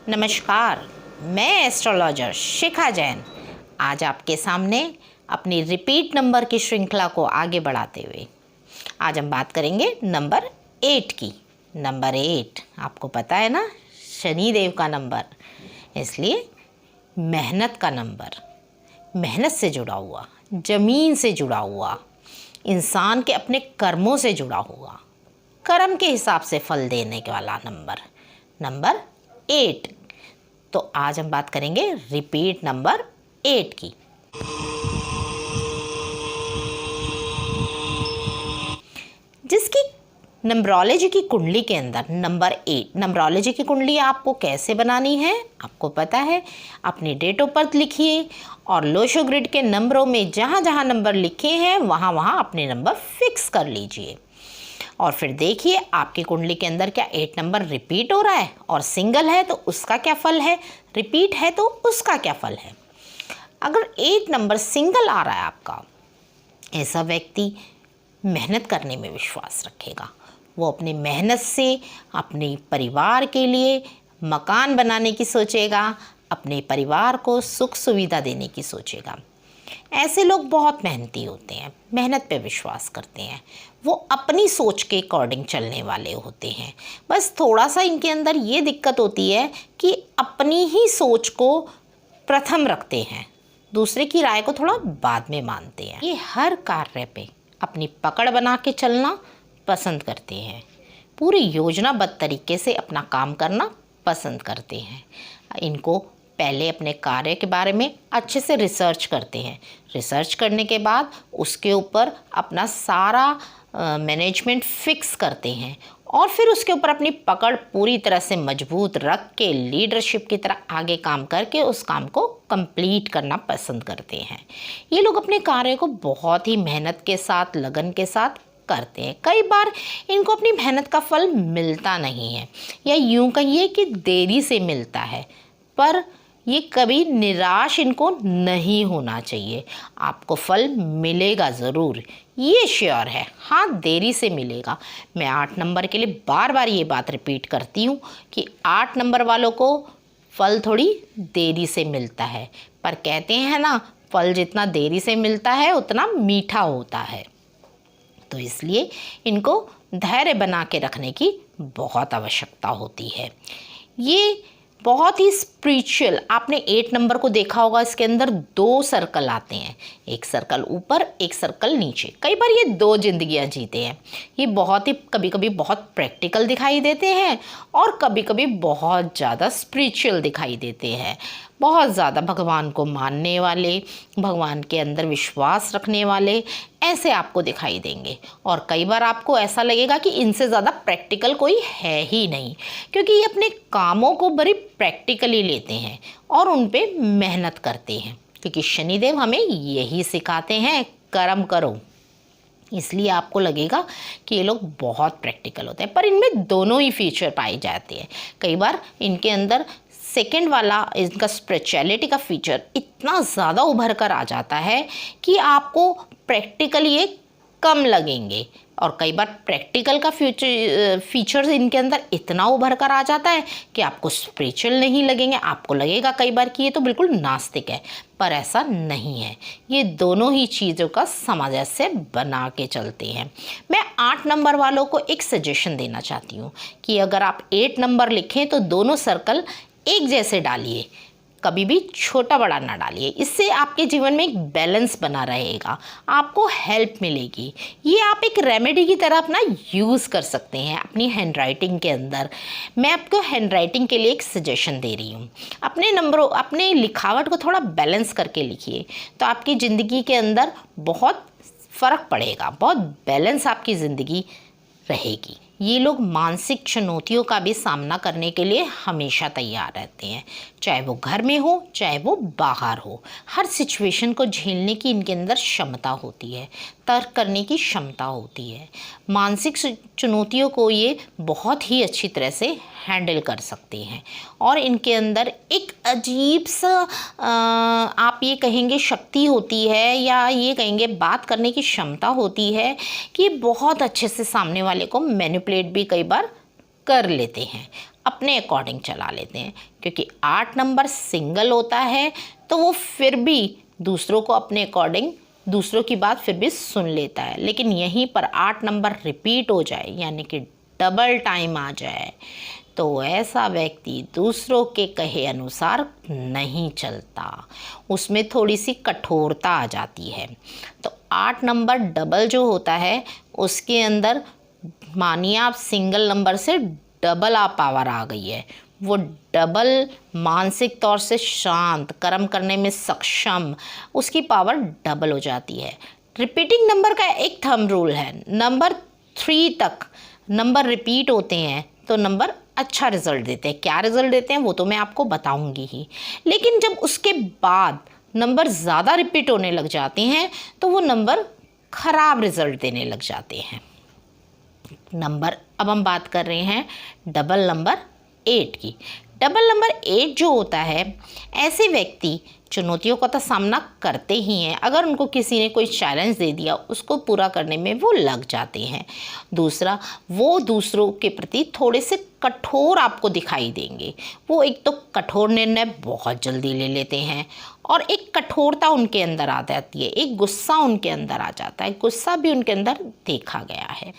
नमस्कार, मैं एस्ट्रोलॉजर शिखा जैन आज आपके सामने अपनी रिपीट नंबर की श्रृंखला को आगे बढ़ाते हुए आज हम बात करेंगे नंबर 8 की। नंबर 8 आपको पता है ना, शनिदेव का नंबर, इसलिए मेहनत का नंबर, मेहनत से जुड़ा हुआ, ज़मीन से जुड़ा हुआ, इंसान के अपने कर्मों से जुड़ा हुआ, कर्म के हिसाब से फल देने वाला नंबर 8। तो आज हम बात करेंगे रिपीट नंबर 8 की। जिसकी नंबरोलॉजी की कुंडली के अंदर नंबर 8, नंबरोलॉजी की कुंडली आपको कैसे बनानी है आपको पता है। अपनी डेट ऑफ बर्थ लिखिए और लोशो ग्रिड के नंबरों में जहाँ जहाँ नंबर लिखे हैं वहाँ वहाँ अपने नंबर फिक्स कर लीजिए और फिर देखिए आपकी कुंडली के अंदर क्या 8 नंबर रिपीट हो रहा है, और सिंगल है तो उसका क्या फल है, रिपीट है तो उसका क्या फल है। अगर 8 नंबर सिंगल आ रहा है आपका, ऐसा व्यक्ति मेहनत करने में विश्वास रखेगा। वो अपनी मेहनत से अपने परिवार के लिए मकान बनाने की सोचेगा, अपने परिवार को सुख सुविधा देने की सोचेगा। ऐसे लोग बहुत मेहनती होते हैं, मेहनत पे विश्वास करते हैं, वो अपनी सोच के अकॉर्डिंग चलने वाले होते हैं। बस थोड़ा सा इनके अंदर ये दिक्कत होती है कि अपनी ही सोच को प्रथम रखते हैं, दूसरे की राय को थोड़ा बाद में मानते हैं। ये हर कार्य पे अपनी पकड़ बना के चलना पसंद करते हैं, पूरी योजनाबद्ध तरीके से अपना काम करना पसंद करते हैं। इनको पहले अपने कार्य के बारे में अच्छे से रिसर्च करते हैं, रिसर्च करने के बाद उसके ऊपर अपना सारा मैनेजमेंट फिक्स करते हैं और फिर उसके ऊपर अपनी पकड़ पूरी तरह से मजबूत रख के लीडरशिप की तरह आगे काम करके उस काम को कंप्लीट करना पसंद करते हैं। ये लोग अपने कार्य को बहुत ही मेहनत के साथ, लगन के साथ करते हैं। कई बार इनको अपनी मेहनत का फल मिलता नहीं है, या यूँ कहिए कि देरी से मिलता है, पर ये कभी निराश इनको नहीं होना चाहिए। आपको फल मिलेगा ज़रूर, ये श्योर है। हाँ, देरी से मिलेगा। मैं 8 नंबर के लिए बार बार ये बात रिपीट करती हूँ कि 8 नंबर वालों को फल थोड़ी देरी से मिलता है, पर कहते हैं ना, फल जितना देरी से मिलता है उतना मीठा होता है। तो इसलिए इनको धैर्य बना के रखने की बहुत आवश्यकता होती है। ये बहुत ही स्पिरिचुअल, आपने 8 नंबर को देखा होगा, इसके अंदर 2 सर्कल आते हैं, एक सर्कल ऊपर एक सर्कल नीचे। कई बार ये 2 जिंदगियां जीते हैं। ये बहुत ही कभी कभी बहुत प्रैक्टिकल दिखाई देते हैं और कभी कभी बहुत ज़्यादा स्पिरिचुअल दिखाई देते हैं। बहुत ज़्यादा भगवान को मानने वाले, भगवान के अंदर विश्वास रखने वाले ऐसे आपको दिखाई देंगे। और कई बार आपको ऐसा लगेगा कि इनसे ज़्यादा प्रैक्टिकल कोई है ही नहीं, क्योंकि ये अपने कामों को बड़ी प्रैक्टिकली लेते हैं और उन पे मेहनत करते हैं, क्योंकि शनिदेव हमें यही सिखाते हैं, कर्म करो। इसलिए आपको लगेगा कि ये लोग बहुत प्रैक्टिकल होते हैं, पर इनमें दोनों ही फीचर पाए जाते हैं। कई बार इनके अंदर सेकेंड वाला, इनका स्पिरिचुअलिटी का फीचर इतना ज़्यादा उभर कर आ जाता है कि आपको प्रैक्टिकली ये कम लगेंगे, और कई बार प्रैक्टिकल का फीचर्स इनके अंदर इतना उभर कर आ जाता है कि आपको स्पिरिचुअल नहीं लगेंगे। आपको लगेगा कई बार कि ये तो बिल्कुल नास्तिक है, पर ऐसा नहीं है। ये दोनों ही चीज़ों का सामंजस्य बना के चलते हैं। मैं 8 नंबर वालों को एक सजेशन देना चाहती हूँ कि अगर आप 8 नंबर लिखें तो दोनों सर्कल एक जैसे डालिए, कभी भी छोटा बड़ा ना डालिए। इससे आपके जीवन में एक बैलेंस बना रहेगा, आपको हेल्प मिलेगी। ये आप एक रेमेडी की तरह अपना यूज़ कर सकते हैं अपनी हैंडराइटिंग के अंदर। मैं आपको हैंडराइटिंग के लिए एक सजेशन दे रही हूँ। अपने नंबरों, अपने लिखावट को थोड़ा बैलेंस करके लिखिए, तो आपकी ज़िंदगी के अंदर बहुत फ़र्क पड़ेगा, बहुत बैलेंस आपकी ज़िंदगी रहेगी। ये लोग मानसिक चुनौतियों का भी सामना करने के लिए हमेशा तैयार रहते हैं, चाहे वो घर में हो चाहे वो बाहर हो। हर सिचुएशन को झेलने की इनके अंदर क्षमता होती है, तर्क करने की क्षमता होती है। मानसिक चुनौतियों को ये बहुत ही अच्छी तरह से हैंडल कर सकते हैं, और इनके अंदर एक अजीब सा आप ये कहेंगे शक्ति होती है, या ये कहेंगे बात करने की क्षमता होती है कि बहुत अच्छे से सामने वाले को मैनिपुलेट भी कई बार कर लेते हैं। अपने अकॉर्डिंग चला लेते हैं, क्योंकि 8 नंबर सिंगल होता है तो वो फिर भी दूसरों को अपने अकॉर्डिंग, दूसरों की बात फिर भी सुन लेता है। लेकिन यहीं पर 8 नंबर रिपीट हो जाए, यानी कि डबल टाइम आ जाए, तो ऐसा व्यक्ति दूसरों के कहे अनुसार नहीं चलता, उसमें थोड़ी सी कठोरता आ जाती है। तो 8 नंबर डबल जो होता है उसके अंदर, मानिए आप सिंगल नंबर से डबल आप पावर आ गई है, वो डबल मानसिक तौर से शांत, कर्म करने में सक्षम, उसकी पावर डबल हो जाती है। रिपीटिंग नंबर का एक थंब रूल है, नंबर 3 तक नंबर रिपीट होते हैं तो नंबर अच्छा रिजल्ट देते हैं। क्या रिजल्ट देते हैं वो तो मैं आपको बताऊंगी ही, लेकिन जब उसके बाद नंबर ज़्यादा रिपीट होने लग जाते हैं तो वो नंबर खराब रिजल्ट देने लग जाते हैं। नंबर, अब हम बात कर रहे हैं डबल नंबर 8 की। डबल नंबर 8 जो होता है, ऐसे व्यक्ति चुनौतियों का तो सामना करते ही हैं। अगर उनको किसी ने कोई चैलेंज दे दिया, उसको पूरा करने में वो लग जाते हैं। दूसरा, वो दूसरों के प्रति थोड़े से कठोर आपको दिखाई देंगे। वो एक तो कठोर निर्णय बहुत जल्दी ले लेते हैं और एक कठोरता उनके अंदर आ जाती है, एक गुस्सा उनके अंदर आ जाता है, गुस्सा भी उनके अंदर देखा गया है।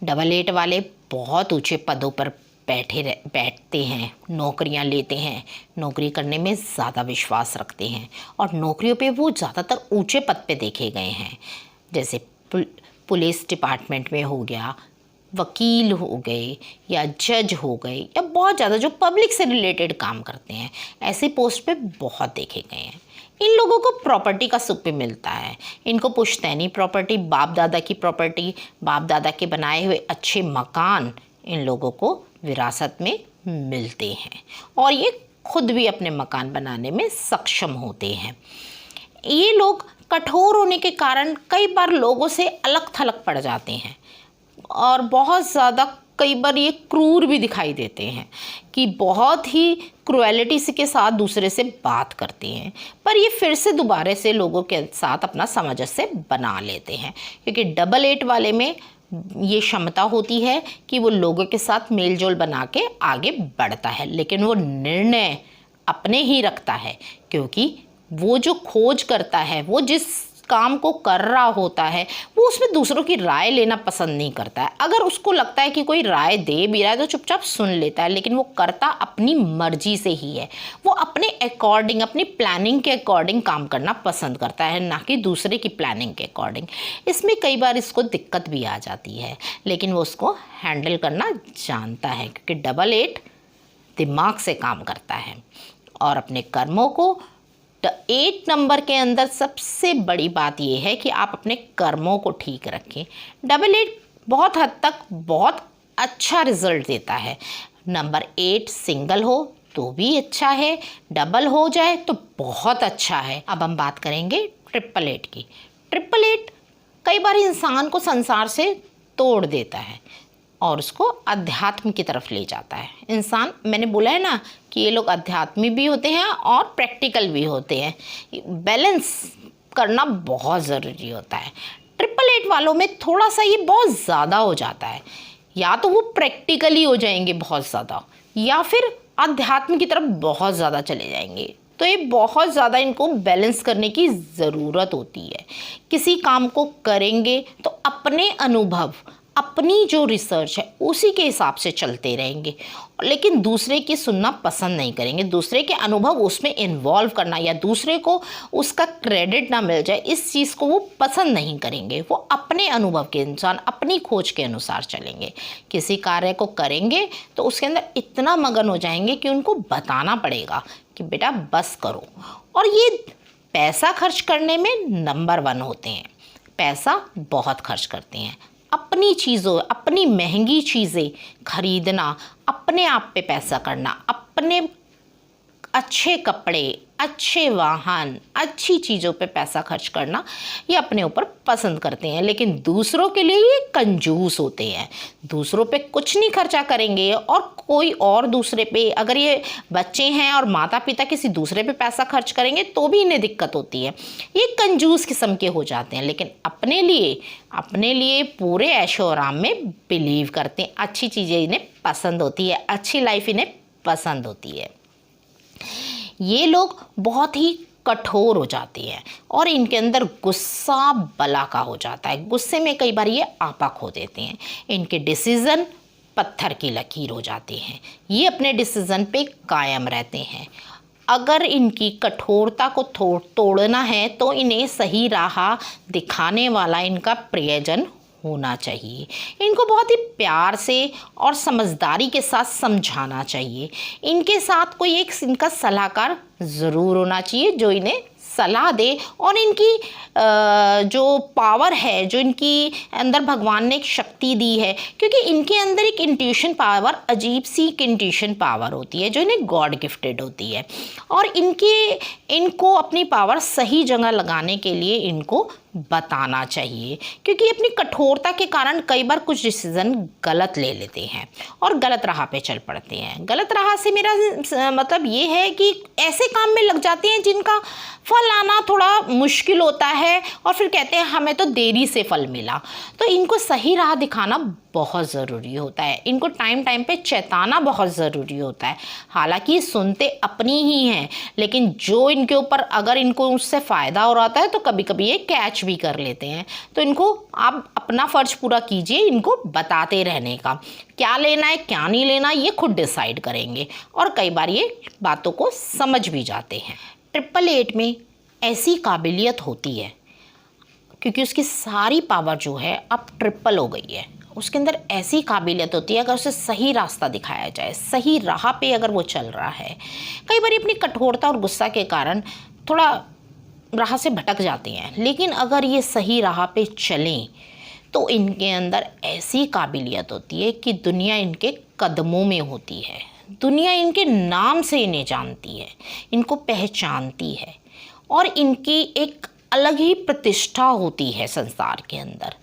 डबल 8 वाले बहुत ऊंचे पदों पर बैठते हैं, नौकरियां लेते हैं, नौकरी करने में ज़्यादा विश्वास रखते हैं और नौकरियों पे वो ज़्यादातर ऊंचे पद पे देखे गए हैं। जैसे पुलिस डिपार्टमेंट में हो गया, वकील हो गए या जज हो गए, या बहुत ज़्यादा जो पब्लिक से रिलेटेड काम करते हैं, ऐसे पोस्ट पे बहुत देखे गए हैं। इन लोगों को प्रॉपर्टी का सुख भी मिलता है। इनको पुश्तैनी प्रॉपर्टी, बाप दादा की प्रॉपर्टी, बाप दादा के बनाए हुए अच्छे मकान इन लोगों को विरासत में मिलते हैं और ये खुद भी अपने मकान बनाने में सक्षम होते हैं। ये लोग कठोर होने के कारण कई बार लोगों से अलग थलग पड़ जाते हैं और बहुत ज़्यादा कई बार ये क्रूर भी दिखाई देते हैं कि बहुत ही क्रुएलिटी के साथ दूसरे से बात करते हैं, पर ये फिर से दोबारा से लोगों के साथ अपना सामंजस्य बना लेते हैं, क्योंकि डबल 8 वाले में ये क्षमता होती है कि वो लोगों के साथ मेलजोल बना के आगे बढ़ता है, लेकिन वो निर्णय अपने ही रखता है, क्योंकि वो जो खोज करता है, वो जिस काम को कर रहा होता है, वो उसमें दूसरों की राय लेना पसंद नहीं करता है। अगर उसको लगता है कि कोई राय दे भी रहा है तो चुपचाप सुन लेता है, लेकिन वो करता अपनी मर्जी से ही है। वो अपने अकॉर्डिंग, अपनी प्लानिंग के अकॉर्डिंग काम करना पसंद करता है, ना कि दूसरे की प्लानिंग के अकॉर्डिंग। इसमें कई बार इसको दिक्कत भी आ जाती है, लेकिन वो उसको हैंडल करना जानता है, क्योंकि डबल 8 दिमाग से काम करता है और अपने कर्मों को 8 नंबर के अंदर सबसे बड़ी बात यह है कि आप अपने कर्मों को ठीक रखें। डबल 8 बहुत हद तक बहुत अच्छा रिजल्ट देता है। नंबर 8 सिंगल हो तो भी अच्छा है, डबल हो जाए तो बहुत अच्छा है। अब हम बात करेंगे ट्रिपल 8 की। ट्रिपल 8 कई बार इंसान को संसार से तोड़ देता है और उसको अध्यात्म की तरफ ले जाता है। इंसान, मैंने बोला है ना कि ये लोग अध्यात्मी भी होते हैं और प्रैक्टिकल भी होते हैं। बैलेंस करना बहुत ज़रूरी होता है। ट्रिपल 8 वालों में थोड़ा सा ये बहुत ज़्यादा हो जाता है, या तो वो प्रैक्टिकली हो जाएंगे बहुत ज़्यादा, या फिर अध्यात्म की तरफ बहुत ज़्यादा चले जाएंगे। तो ये बहुत ज़्यादा इनको बैलेंस करने की ज़रूरत होती है। किसी काम को करेंगे तो अपने अनुभव, अपनी जो रिसर्च है उसी के हिसाब से चलते रहेंगे, लेकिन दूसरे की सुनना पसंद नहीं करेंगे। दूसरे के अनुभव उसमें इन्वॉल्व करना या दूसरे को उसका क्रेडिट ना मिल जाए, इस चीज़ को वो पसंद नहीं करेंगे। वो अपने अनुभव के इंसान, अपनी खोज के अनुसार चलेंगे। किसी कार्य को करेंगे तो उसके अंदर इतना मगन हो जाएंगे कि उनको बताना पड़ेगा कि बेटा बस करो। और ये पैसा खर्च करने में नंबर 1 होते हैं। पैसा बहुत खर्च करते हैं। अपनी चीज़ों, अपनी महंगी चीज़ें खरीदना, अपने आप पे पैसा करना, अपने अच्छे कपड़े, अच्छे वाहन, अच्छी चीज़ों पे पैसा खर्च करना ये अपने ऊपर पसंद करते हैं, लेकिन दूसरों के लिए ये कंजूस होते हैं। दूसरों पे कुछ नहीं खर्चा करेंगे और कोई और दूसरे पे, अगर ये बच्चे हैं और माता पिता किसी दूसरे पे पैसा खर्च करेंगे तो भी इन्हें दिक्कत होती है। ये कंजूस किस्म के हो जाते हैं, लेकिन अपने लिए पूरे ऐशो आराम में बिलीव करते हैं। अच्छी चीज़ें इन्हें पसंद होती है, अच्छी लाइफ इन्हें पसंद होती है। ये लोग बहुत ही कठोर हो जाते हैं और इनके अंदर गुस्सा बला का हो जाता है। गुस्से में कई बार ये आपा खो देते हैं। इनके डिसीज़न पत्थर की लकीर हो जाते हैं। ये अपने डिसीज़न पे कायम रहते हैं। अगर इनकी कठोरता को तोड़ना है तो इन्हें सही राह दिखाने वाला इनका प्रियजन होना चाहिए। इनको बहुत ही प्यार से और समझदारी के साथ समझाना चाहिए। इनके साथ कोई एक इनका सलाहकार ज़रूर होना चाहिए जो इन्हें सलाह दे और इनकी जो पावर है, जो इनकी अंदर भगवान ने एक शक्ति दी है, क्योंकि इनके अंदर एक इंट्यूशन पावर, अजीब सी एक इंट्यूशन पावर होती है जो इन्हें गॉड गिफ्टेड होती है। और इनको अपनी पावर सही जगह लगाने के लिए इनको बताना चाहिए, क्योंकि अपनी कठोरता के कारण कई बार कुछ डिसीज़न गलत ले लेते हैं और गलत राह पे चल पड़ते हैं। गलत राह से मेरा मतलब ये है कि ऐसे काम में लग जाते हैं जिनका फल आना थोड़ा मुश्किल होता है और फिर कहते हैं हमें तो देरी से फल मिला। तो इनको सही राह दिखाना बहुत ज़रूरी होता है। इनको टाइम टाइम पे चेताना बहुत ज़रूरी होता है। हालांकि सुनते अपनी ही हैं, लेकिन जो इनके ऊपर अगर इनको उससे फ़ायदा हो रहा है तो कभी कभी ये कैच भी कर लेते हैं। तो इनको आप अपना फ़र्ज पूरा कीजिए, इनको बताते रहने का। क्या लेना है क्या नहीं लेना ये खुद डिसाइड करेंगे और कई बार ये बातों को समझ भी जाते हैं। 888 में ऐसी काबिलियत होती है क्योंकि उसकी सारी पावर जो है अब ट्रिपल हो गई है। उसके अंदर ऐसी काबिलियत होती है, अगर उसे सही रास्ता दिखाया जाए, सही राह पे अगर वो चल रहा है। कई बार अपनी कठोरता और गुस्सा के कारण थोड़ा राह से भटक जाते हैं, लेकिन अगर ये सही राह पे चलें तो इनके अंदर ऐसी काबिलियत होती है कि दुनिया इनके कदमों में होती है। दुनिया इनके नाम से इन्हें जानती है, इनको पहचानती है और इनकी एक अलग ही प्रतिष्ठा होती है संसार के अंदर।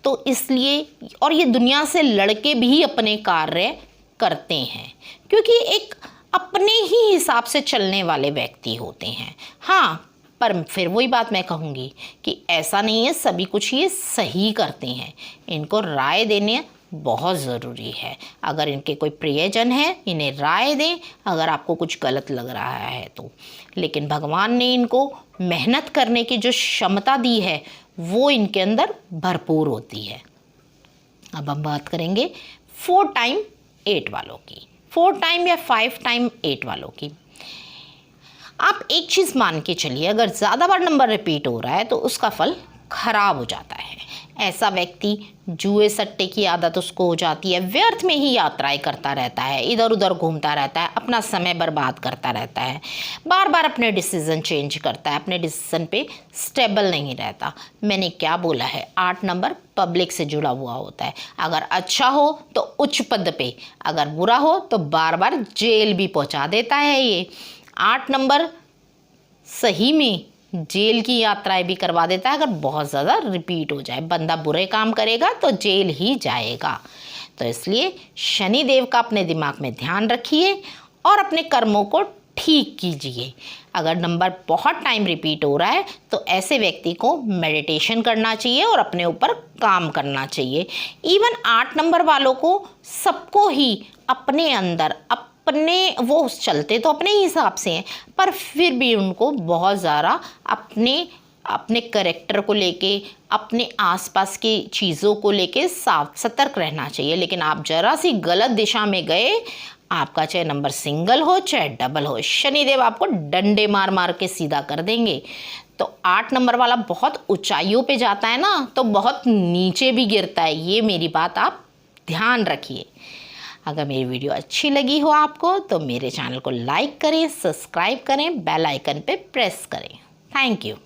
तो इसलिए और ये दुनिया से लड़के भी अपने कार्य करते हैं, क्योंकि एक अपने ही हिसाब से चलने वाले व्यक्ति होते हैं। हाँ, पर फिर वही बात मैं कहूँगी कि ऐसा नहीं है सभी कुछ ये सही करते हैं। इनको राय देने बहुत ज़रूरी है। अगर इनके कोई प्रियजन है इन्हें राय दें अगर आपको कुछ गलत लग रहा है तो। लेकिन भगवान ने इनको मेहनत करने की जो क्षमता दी है वो इनके अंदर भरपूर होती है। अब हम बात करेंगे 4 टाइम 8 वालों की, 4 टाइम या 5 टाइम 8 वालों की। आप एक चीज़ मान के चलिए, अगर ज़्यादा बार नंबर रिपीट हो रहा है तो उसका फल खराब हो जाता है। ऐसा व्यक्ति जुए सट्टे की आदत उसको हो जाती है, व्यर्थ में ही यात्राएं करता रहता है, इधर उधर घूमता रहता है, अपना समय बर्बाद करता रहता है, बार बार अपने डिसीज़न चेंज करता है, अपने डिसीज़न पे स्टेबल नहीं रहता। मैंने क्या बोला है, 8 नंबर पब्लिक से जुड़ा हुआ होता है। अगर अच्छा हो तो उच्च पद पे, अगर बुरा हो तो बार बार जेल भी पहुंचा देता है। ये 8 नंबर सही में जेल की यात्राएं भी करवा देता है अगर बहुत ज़्यादा रिपीट हो जाए। बंदा बुरे काम करेगा तो जेल ही जाएगा। तो इसलिए शनिदेव का अपने दिमाग में ध्यान रखिए और अपने कर्मों को ठीक कीजिए। अगर नंबर बहुत टाइम रिपीट हो रहा है तो ऐसे व्यक्ति को मेडिटेशन करना चाहिए और अपने ऊपर काम करना चाहिए। इवन 8 नंबर वालों को सबको ही अपने अंदर वो चलते तो अपने हिसाब से हैं, पर फिर भी उनको बहुत ज़्यादा अपने कैरेक्टर को लेके, अपने आसपास की चीज़ों को लेके सतर्क रहना चाहिए। लेकिन आप जरा सी गलत दिशा में गए, आपका चाहे नंबर सिंगल हो चाहे डबल हो, शनिदेव आपको डंडे मार मार के सीधा कर देंगे। तो 8 नंबर वाला बहुत ऊंचाइयों पे जाता है ना, तो बहुत नीचे भी गिरता है। ये मेरी बात आप ध्यान रखिए। अगर मेरी वीडियो अच्छी लगी हो आपको तो मेरे चैनल को लाइक करें, सब्सक्राइब करें, बेल आइकन पे प्रेस करें। Thank you.